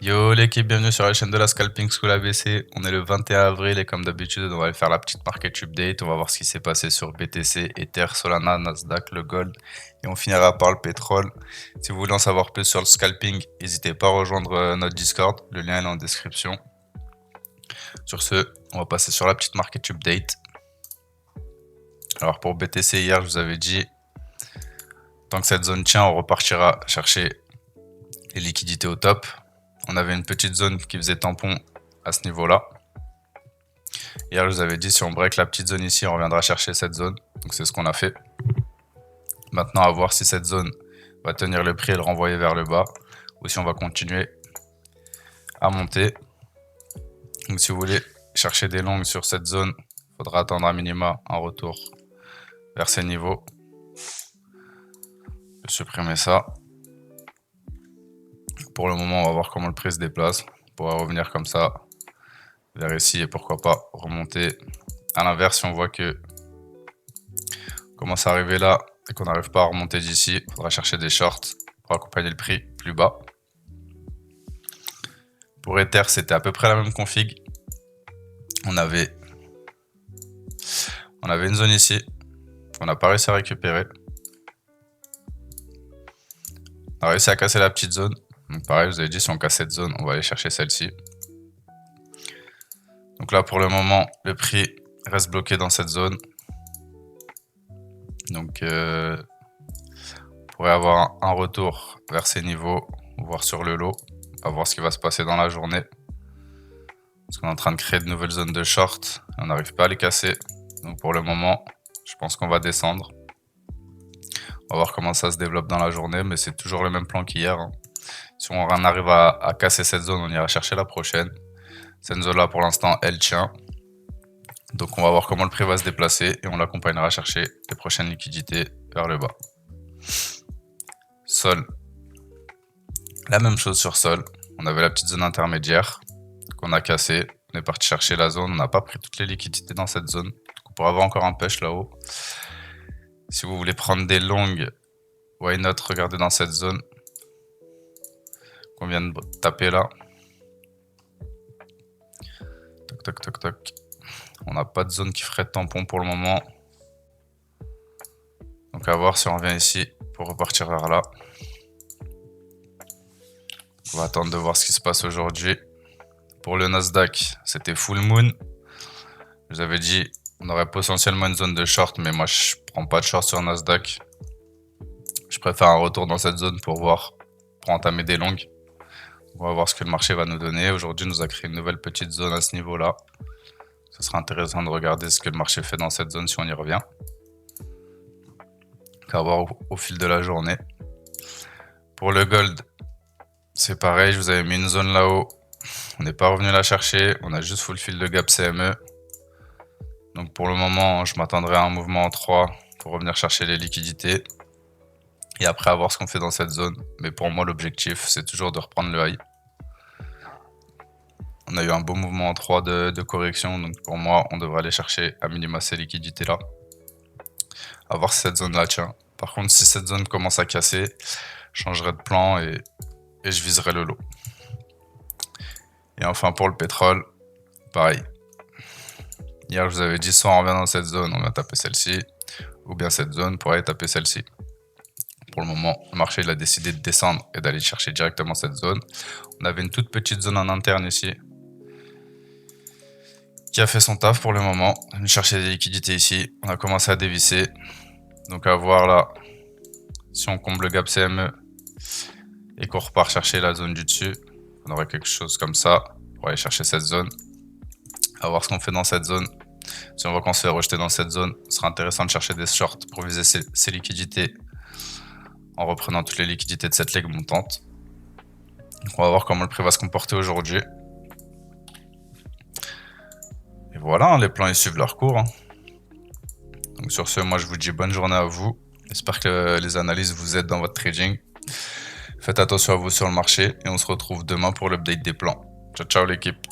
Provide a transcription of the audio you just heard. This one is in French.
Yo l'équipe, bienvenue sur la chaîne de la Scalping School ABC. On est le 21 avril et comme d'habitude, on va aller faire la petite market update. On va voir ce qui s'est passé sur BTC, Ether, Solana, Nasdaq, le Gold. Et on finira par le pétrole. Si vous voulez en savoir plus sur le scalping, n'hésitez pas à rejoindre notre Discord. Le lien est en description. Sur ce, on va passer sur la petite market update. Alors pour BTC, hier, je vous avais dit, tant que cette zone tient, on repartira chercher les liquidités au top. On avait une petite zone qui faisait tampon à ce niveau-là. Hier, je vous avais dit, si on break la petite zone ici, on reviendra chercher cette zone. Donc, c'est ce qu'on a fait. Maintenant, à voir si cette zone va tenir le prix et le renvoyer vers le bas. Ou si on va continuer à monter. Donc, si vous voulez chercher des longues sur cette zone, il faudra attendre à minima un retour vers ces niveaux. Je vais supprimer ça. Pour le moment, on va voir comment le prix se déplace. On pourra revenir comme ça vers ici et pourquoi pas remonter. À l'inverse, si on voit que on commence à arriver là et qu'on n'arrive pas à remonter d'ici, il faudra chercher des shorts pour accompagner le prix plus bas. Pour Ether, c'était à peu près la même config. On avait une zone ici qu'on n'a pas réussi à récupérer. On a réussi à casser la petite zone. Donc pareil, je vous avais dit, si on casse cette zone, on va aller chercher celle-ci. Donc là, pour le moment, le prix reste bloqué dans cette zone. Donc, on pourrait avoir un retour vers ces niveaux, voire sur le lot. On va voir ce qui va se passer dans la journée. Parce qu'on est en train de créer de nouvelles zones de short. On n'arrive pas à les casser. Donc pour le moment, je pense qu'on va descendre. On va voir comment ça se développe dans la journée, mais c'est toujours le même plan qu'hier. Si on arrive à casser cette zone, on ira chercher la prochaine. Cette zone-là, pour l'instant, elle tient. Donc, on va voir comment le prix va se déplacer et on l'accompagnera chercher les prochaines liquidités vers le bas. Sol. La même chose sur Sol. On avait la petite zone intermédiaire qu'on a cassée. On est parti chercher la zone. On n'a pas pris toutes les liquidités dans cette zone. Donc, on pourrait avoir encore un push là-haut. Si vous voulez prendre des longues, why not, regardez dans cette zone qu'on vient de taper là. Toc, toc, toc, toc. On n'a pas de zone qui ferait tampon pour le moment. Donc à voir si on revient ici pour repartir vers là. On va attendre de voir ce qui se passe aujourd'hui. Pour le Nasdaq, c'était full moon. Je vous avais dit, on aurait potentiellement une zone de short, mais moi je prends pas de short sur Nasdaq. Je préfère un retour dans cette zone pour voir, pour entamer des longues. On va voir ce que le marché va nous donner. Aujourd'hui, il nous a créé une nouvelle petite zone à ce niveau-là. Ce sera intéressant de regarder ce que le marché fait dans cette zone si on y revient. On va voir au fil de la journée. Pour le gold, c'est pareil. Je vous avais mis une zone là-haut. On n'est pas revenu la chercher. On a juste fulfill de gap CME. Donc pour le moment, je m'attendrai à un mouvement en 3 pour revenir chercher les liquidités. Et après, à voir ce qu'on fait dans cette zone. Mais pour moi, l'objectif, c'est toujours de reprendre le high. On a eu un beau mouvement en 3 de correction. Donc pour moi, on devrait aller chercher à minima ces liquidités-là. À voir si cette zone-là tient. Par contre, si cette zone commence à casser, je changerai de plan et je viserai le lot. Et enfin, pour le pétrole, pareil. Hier, je vous avais dit, soit on revient dans cette zone, on va taper celle-ci. Ou bien cette zone pour aller taper celle-ci. Pour le moment, le marché il a décidé de descendre et d'aller chercher directement cette zone. On avait une toute petite zone en interne ici qui a fait son taf pour le moment. On a cherché des liquidités ici. On a commencé à dévisser. Donc à voir là si on comble le gap CME et qu'on repart chercher la zone du dessus. On aurait quelque chose comme ça pour aller chercher cette zone. À voir ce qu'on fait dans cette zone. Si on voit qu'on se fait rejeter dans cette zone, ce sera intéressant de chercher des shorts pour viser ces liquidités en reprenant toutes les liquidités de cette leg montante. Donc on va voir comment le prix va se comporter aujourd'hui. Et voilà, hein, les plans ils suivent leur cours. Hein. Donc sur ce, moi je vous dis bonne journée à vous. J'espère que les analyses vous aident dans votre trading. Faites attention à vous sur le marché et on se retrouve demain pour l'update des plans. Ciao ciao l'équipe.